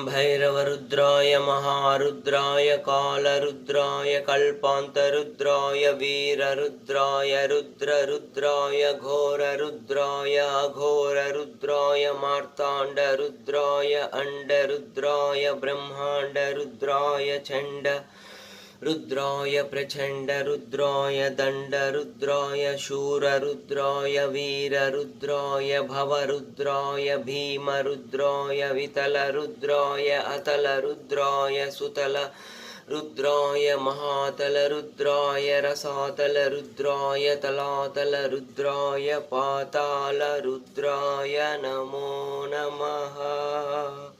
भैरवरुद्राय महारुद्राय कालरुद्राय कल्पान्तरुद्राय वीररुद्राय रुद्ररुद्राय घोररुद्राय अघोररुद्राय मार्ताण्डरुद्राय अण्डरुद्राय ब्रह्माण्डरुद्राय चण्ड रुद्राय प्रचण्ड रुद्राय दण्ड रुद्राय शूर रुद्राय वीर रुद्राय भव रुद्राय भीम रुद्राय वितल रुद्राय अतल रुद्राय सुतल रुद्राय महातल रुद्राय रसातल रुद्राय तलातल रुद्राय पाताल रुद्राय नमो नमः।